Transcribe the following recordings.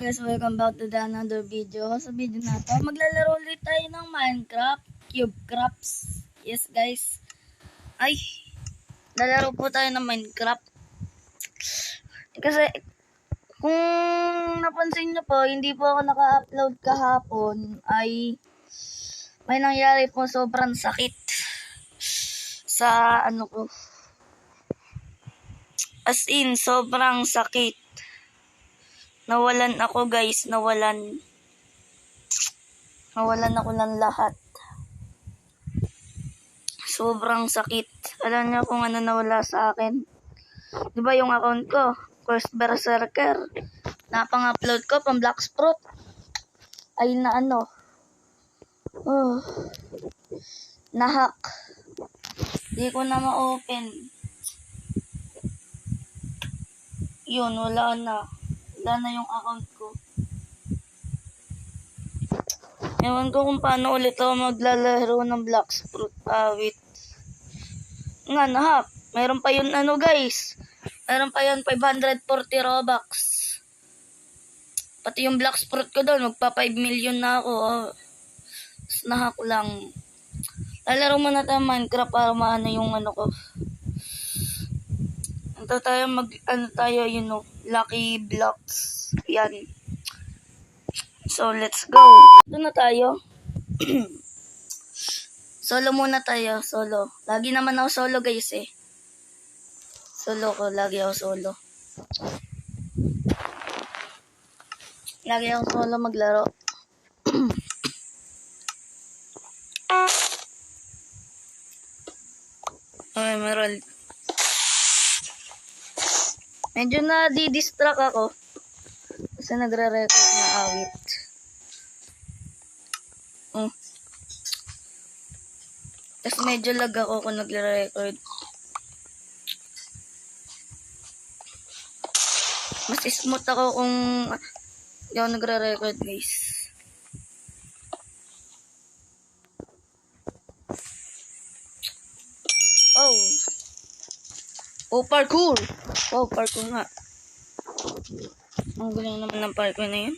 Guys, welcome back to the another video. Sa video na to, maglalaro ulit tayo ng Minecraft Cube Crafts. Yes guys. Ay, lalaro po tayo ng Minecraft. Kasi, kung napansin nyo po, hindi po ako naka-upload kahapon, ay may nangyari po sobrang sakit sa ano ko. As in, sobrang sakit. Nawalan ako guys, nawalan ako ng lahat. Sobrang sakit. Alam niyo kung ano nawala sa akin? Diba yung account ko? First Berserker. Napang-upload ko pang Blacksprout. Ay na ano. Nahack. Di ko na ma-open. Yun, wala na yung account ko. Ewan ko kung paano ulit ako maglalaro ng Blacksprout. Wait. Nga, nahack. Meron pa yun ano guys. Meron pa yun 540 Robux. Pati yung Blacksprout ko doon, magpa 5 million na ako. Nahack lang. Lalaro muna tayo Minecraft para maano yung ano ko. Ito tayo yun know, Lucky Blocks. Yan. So, let's go. Ito na tayo. Solo muna tayo. Solo. Lagi naman ako solo guys eh. Lagi ako solo. Lagi ako solo maglaro. Okay, Emerald. Medyo na di-distract ako. Kasi nagre-record na awit. Tapos medyo lag ako kung nagre-record. Mas smooth ako kung hindi ako nagre-record guys. Parkour! Wow, parkour nga. Ang galing naman ng parkour na yun.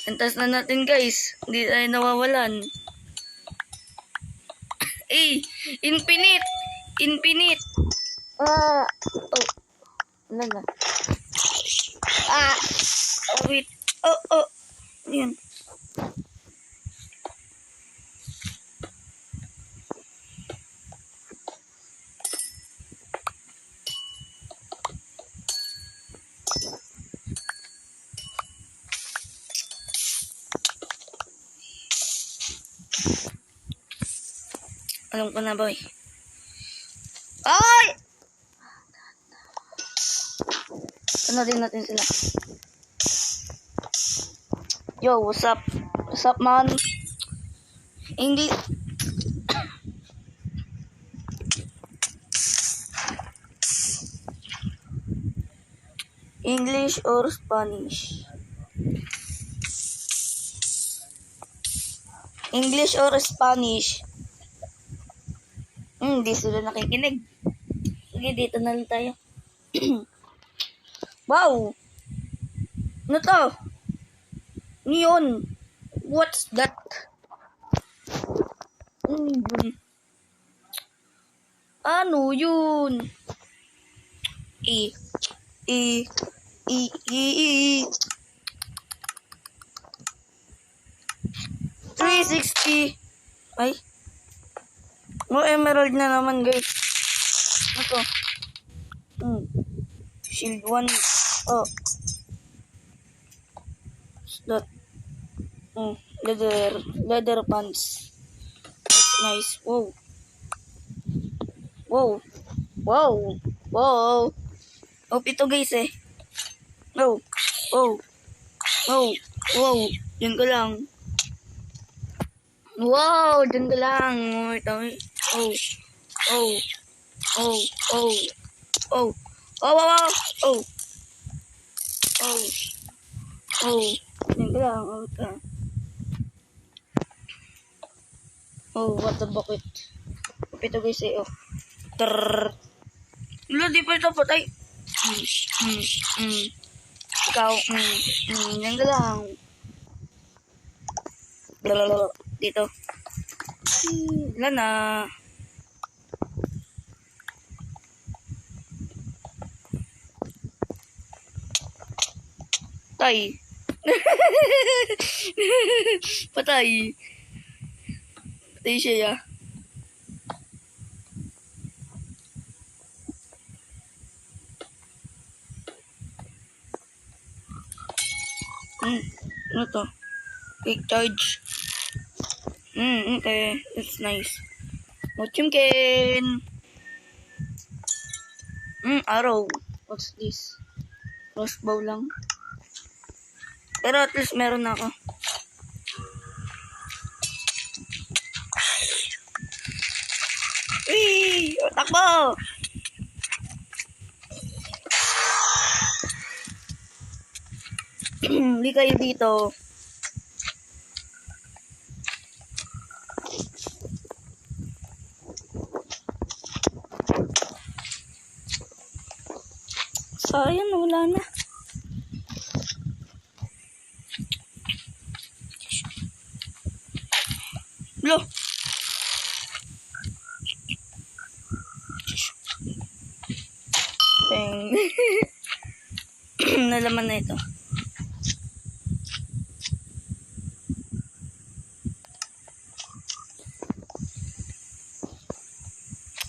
Antas na natin guys. Hindi tayo nawawalan. Infinite! Wala na. Wait. Yun. Alam ko na boy. Ay! Panoodin natin sila. Yo, what's up? What's up, man? English. English or Spanish? English or Spanish? Hindi sila nakikinig. Sige, dito na lang tayo. Wow! Ano to? Neon. What's that? Ano yun? 360. Ay. Emerald na naman guys. Ito. Shield 1. Slot. Leather pants. That's nice. Wow. Ito guys eh. Diyan ka lang. Wow, diyan ka lang. Diyan ka lang. Oh, what the bucket. Ito guys eh, oh. Trrrr. Wala, di pa ito patay. Ikaw, yan ka lang. Blablabla. Dito. Wala na. Patay. Patay. Patay siya ya. Ano to? Quick charge. Okay. That's nice. Chimkin. Arrow. What's this? Crossbow lang. Pero at least meron na ako. Wee! Takbo! Hindi kayo dito. Sayang, wala na. Lo! Bang. Nalaman na ito.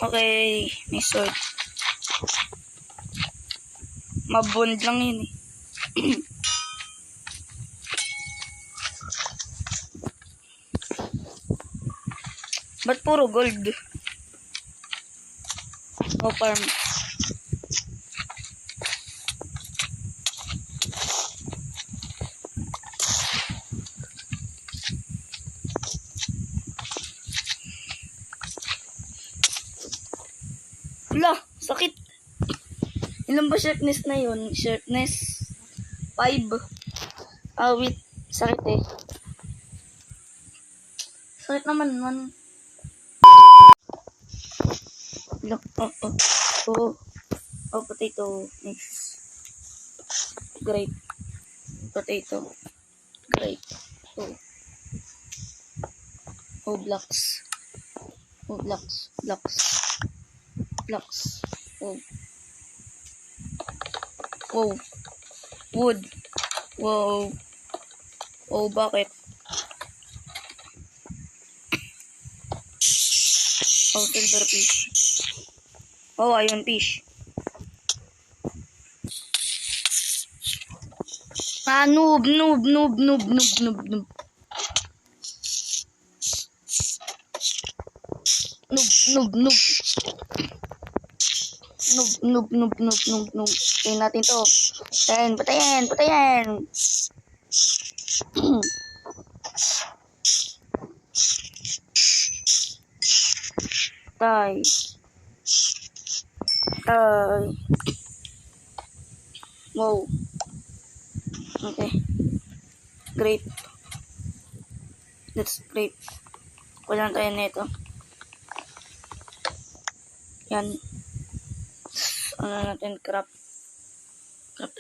Okay, may sword. Mabond lang yun eh. Ba't puro gold? O farm. Wala, sakit. Ilan ba sharpness na yun? Sharpness 5. Wait. Sakit eh. Sakit naman man. Look, potato. Nice. Great. Potato. Great. Blocks. Blocks. Wood. Bakit? Silver fish. Iron fish. Noob. Noob. Patayin natin to. Patayin. Tay. Wow. Okay. Great. That's great. Kulang tayo nito. Yan. Ano natin, craft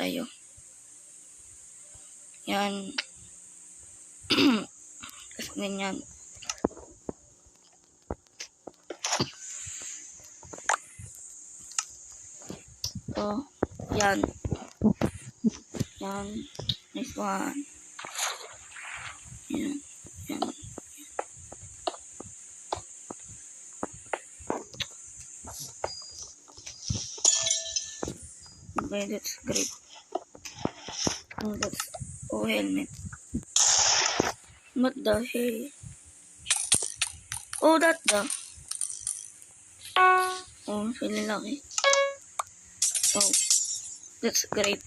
tayo. Yan. Kasi ganyan. Yan. Nice one. Yan. Okay, that's great. That's helmet. What the hell? That's the. Feeling lucky. That's great.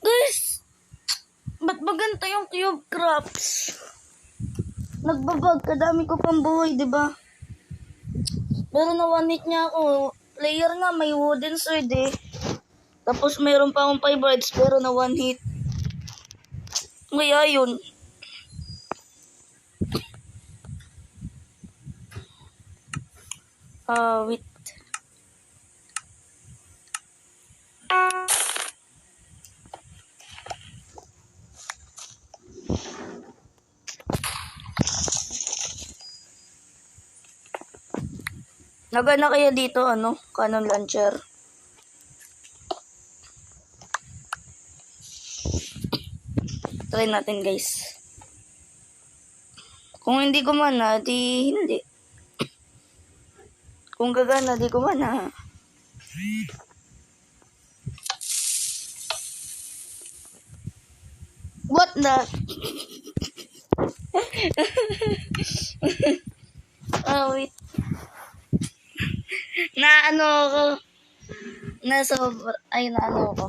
Guys! Ba't ba ganito yung cube crops? Nagbabag, kadami ko pang buhay, diba? Pero na-one-hit niya ako. Player nga, may wooden sword eh. Tapos mayroon pa akong 5 rides, pero na one-hit. Kaya yun. Wait. Nagana kaya dito, Canon launcher. Try natin, guys. Kung hindi gumana, di hindi. Kung gagana, di gumana. What the? Wait. Ako. Naano ako.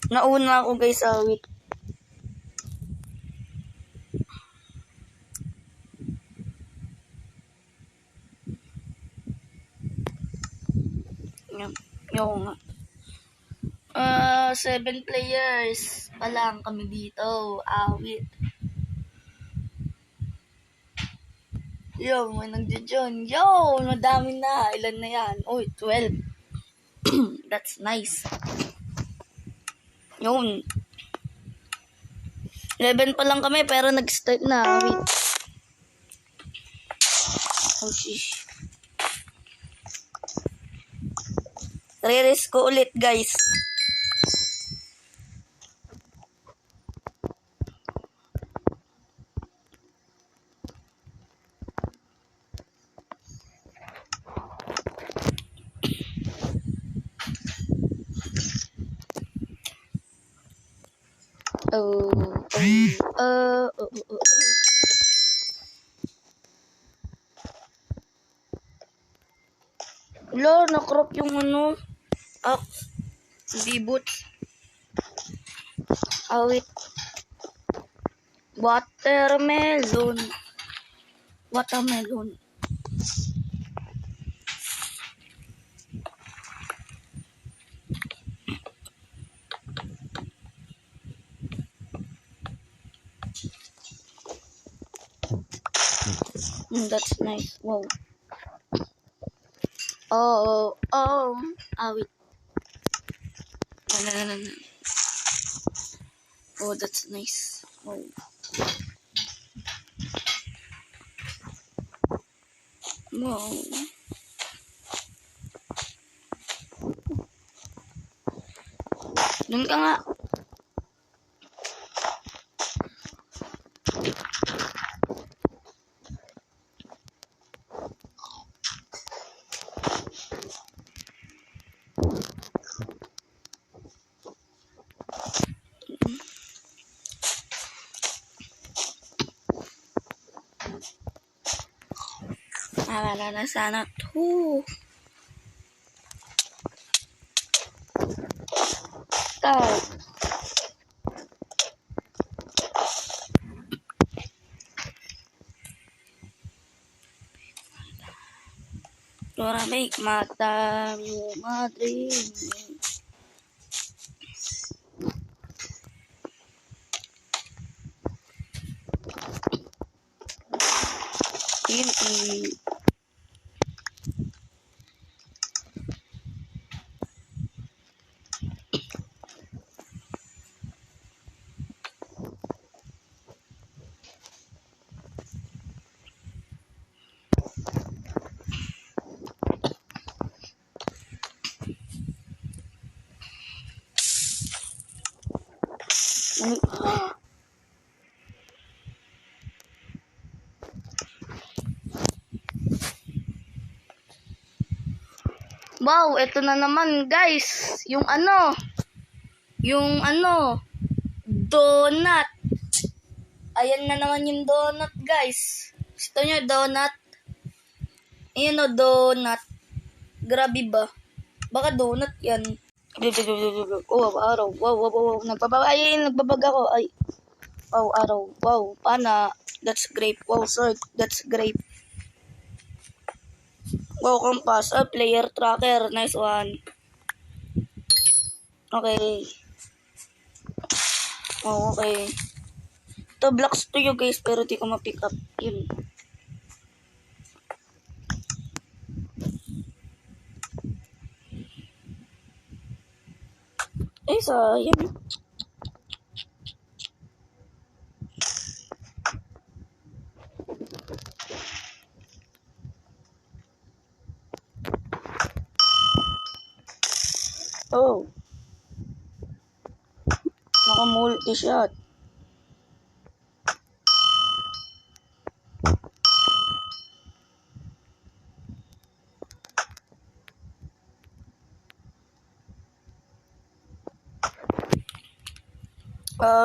Nauna ako, guys, wait. Yung 7 players pa lang kami dito. Wait. Yo, may nagjo-join. Yo, madami na. Ilan na yan? 12. That's nice. Yun. 11 pa lang kami pero nag-start na. Wait. Oh, shish. Re-risk ko ulit, guys. Na-crop yung V-boots. Wait. Watermelon. That's nice. Wow. Wait. No. Oh, that's nice. Wow. Wow. Doon ka nga. Wala na sana to. Start. Para make mata yung madre. Hindi. Wow, eto na naman, guys. Yung donut. Ayan na naman yung donut, guys. Gusto nyo donut? Ayan donut. Grabe ba? Baka donut yan. Oh, araw. Wow. Nagbabag ako. Ay. Wow, araw. Wow, pana. That's grape. Wow, sir. That's grape. Wow, compass. Player tracker. Nice one. Okay. Oh, okay. Ito, blocks to you guys, pero di ko ma-pick up. Yun. Sayang. Oh. Naka-multi-shot.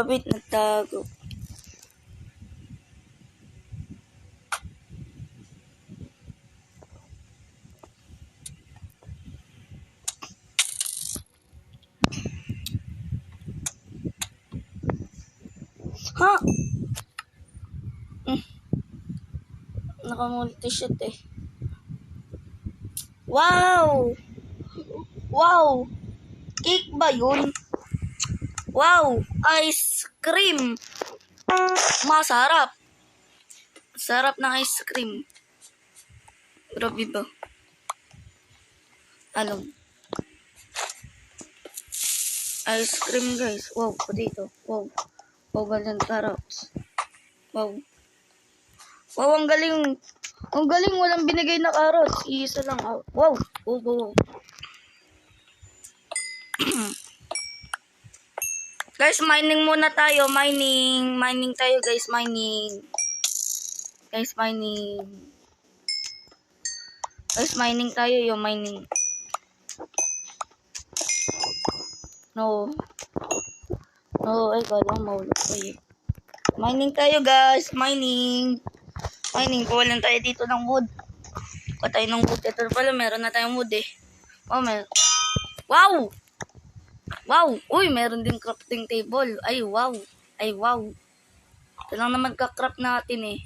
Wait, nagtago. Ha? Naka-multi-shot eh. Wow! Wow! Cake ba yun? Wow! Ice cream! Masarap! Sarap ng ice cream. Grabe ba? Ano? Ice cream guys. Wow, potato. Wow. Wow, ganyan carrots. Wow. Wow, ang galing. Ang galing, walang binigay na carrots. Isa lang. Wow. Wow, wow. Guys, mining muna tayo. Mining. Mining tayo guys, mining. Guys, mining. Guys, mining tayo yung mining. No. No, ay, kala maulog ko eh. Mining tayo guys, mining. Mining, kuwalan tayo dito ng wood. Kuha tayo ng wood. Ito pala, meron na tayong wood eh. Oh, meron. Wow! Wow! Uy, meron din crafting table. Ay, wow. Ay, wow. Ito lang naman kakrap natin eh.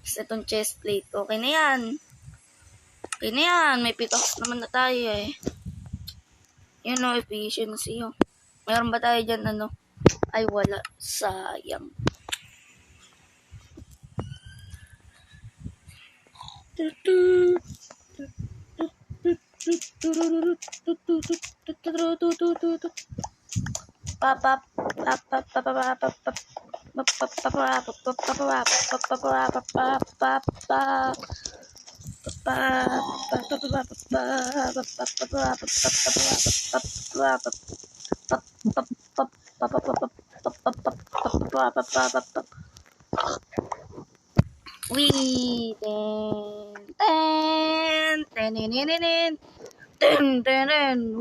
Tapos itong chest plate. Okay na yan. Okay na yan. May pickaxe naman na tayo eh. Yun o, efficiency yun. Meron ba tayo dyan ano? Ay, wala. Sayang. Wee,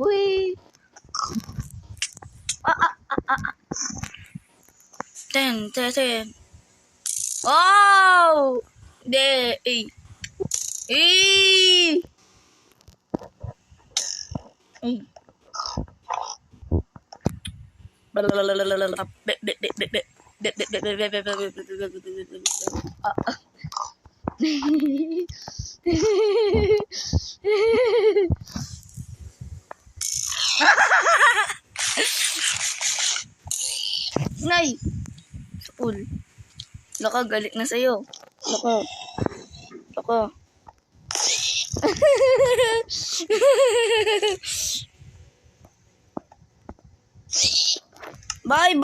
wee. Ten. Oh! De, eh. Eh. Eh. Nay! Spool. Laka, galit na sa'yo. Laka. Bye.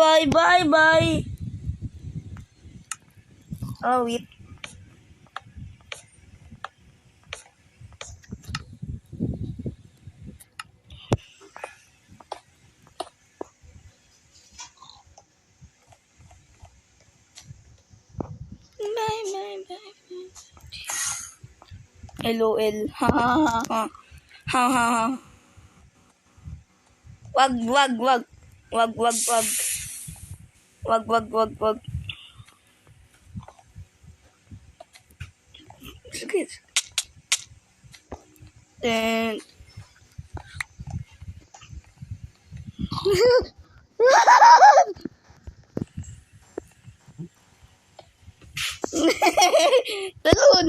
Oh, wait. Bye. LOL. Ha. Wag. Wag. Sige. Then... Talon!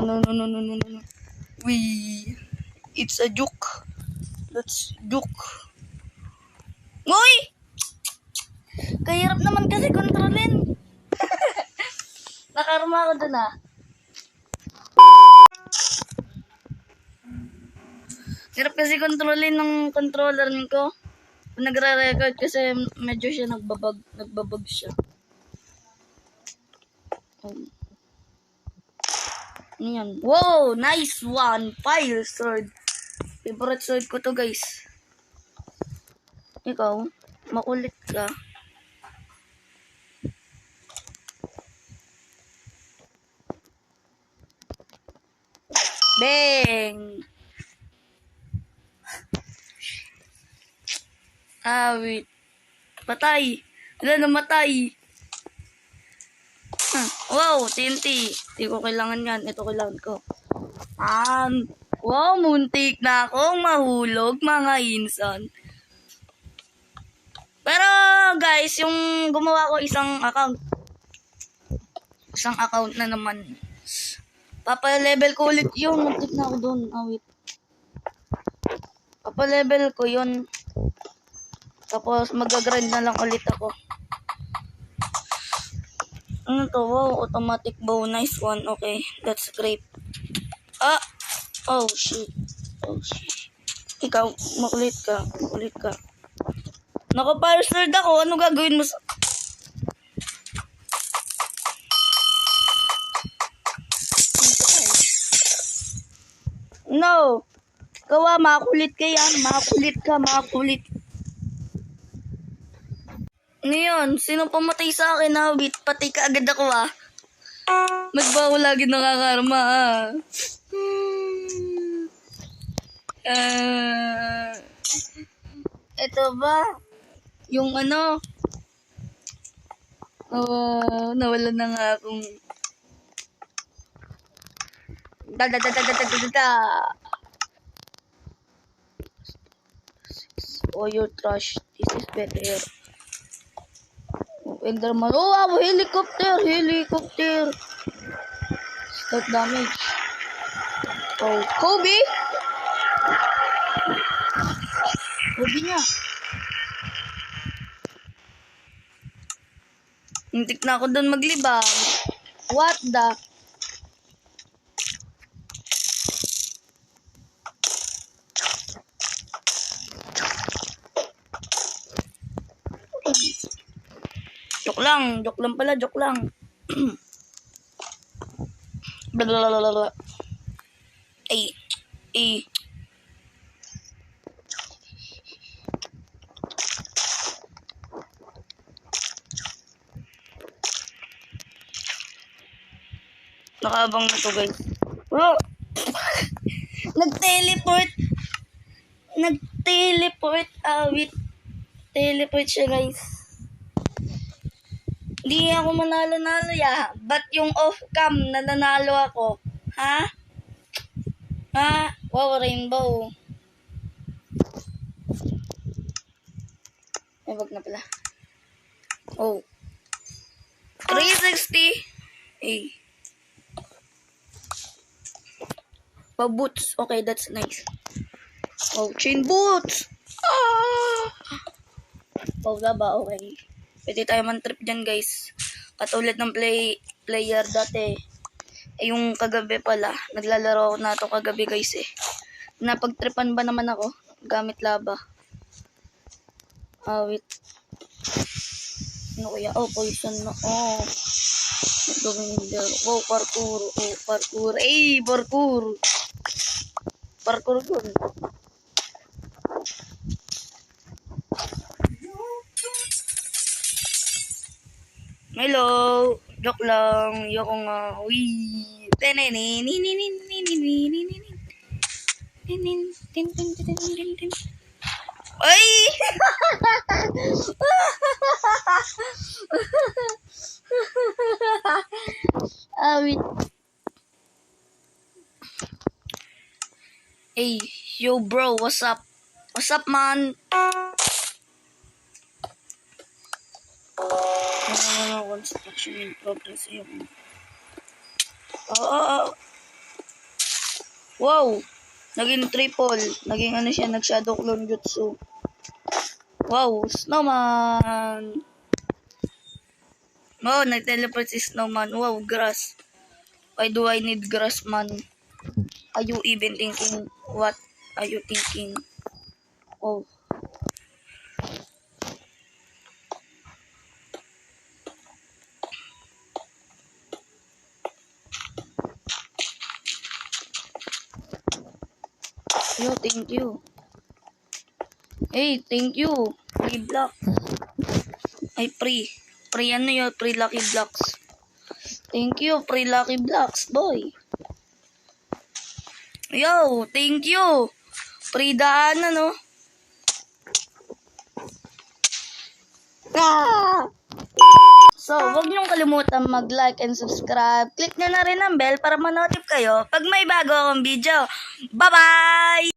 no, no, no, no, no, no. It's a joke. Let's joke. Uy! Kahirap naman kasi kontrolin. Nakarma ako dun ah. Hirap kasi kontrolin ng controller ko. Nagre-record kasi medyo siya nagbabag siya. Ano yan? Wow! Nice one! Fire sword. Favorite sword ko to guys. Ikaw, makulit ka. Bang! Wait. Patay. Wala, namatay. Wow, TNT. Hindi ko kailangan yan. Ito kailangan ko. Wow, muntik na akong mahulog, mga insan. Pero, guys, yung gumawa ko isang account. Isang account na naman. Papa-level ko ulit yun. Muntik na ako dun. Wait. Papa-level ko yun. Tapos, mag-grind na lang ulit ako. Ano to? Wow, automatic bow. Nice one. Okay, that's great. Oh, shit. Oh, shit. Ikaw, makulit ka. Makulit ka. Naka-fire sword ako. Ano gagawin mo sa... No. Kawa, makulit ka yan. Makulit ka, makulit. Ngayon, sino pumatay sa akin ha? Wait, patay ka agad ako ha. Magbaho lagi nakakarma ha. Ito ba? Yung ano? Nawala na nga akong... Oh, you're trash. This is better. Enderman. Oh, wow, helicopter. Helicopter. Start damage. Oh, Kobe. Kobe niya. Hintik na ako doon maglibang. What the? Joke lang pala, joke lang. Blablabla. Ay. Nakaabang na to guys. Oh! Nag-teleport. Wait. Teleport siya guys. Di ako manalo-nalo ya. Ba't yung off-cam nananalo ako? Ha? Wow, rainbow. Ay, wag na pala. Oh. 360. Hey. Pa-boots. Okay, that's nice. Oh, chain boots. Oh, ba? Okay. Pwede tayo man-trip dyan, guys. Katulad ng player dati. Yung kagabi pala. Naglalaro ako na ito kagabi, guys eh. Napagtripan ba naman ako? Gamit laba. Wait. Ano kaya? Oh, poison na. Oh. Wow, parkour. Oh, parkour. Parkour. Parkour gun. Hello. Joke lang. Yoko nga. Wee. Ay! Wait. Hey, yo bro, what's up? What's up, man? Construction in progress. Wow! Naging triple. Naging ano siya, nag-shadow clone jutsu. Wow, snowman! Wow, nag-teleport si snowman. Wow, grass. Why do I need grass, man? Are you even thinking? What are you thinking? Oh. Yo, thank you. Hey, thank you. Free block. Ay, free. Free ano yun? Free lucky blocks. Thank you, free lucky blocks, boy. Yo, thank you. Free daan, ano? Ah! So, huwag niyong kalimutan mag-like and subscribe. Click nyo na rin ang bell para ma-notify kayo pag may bago akong video. Bye-bye!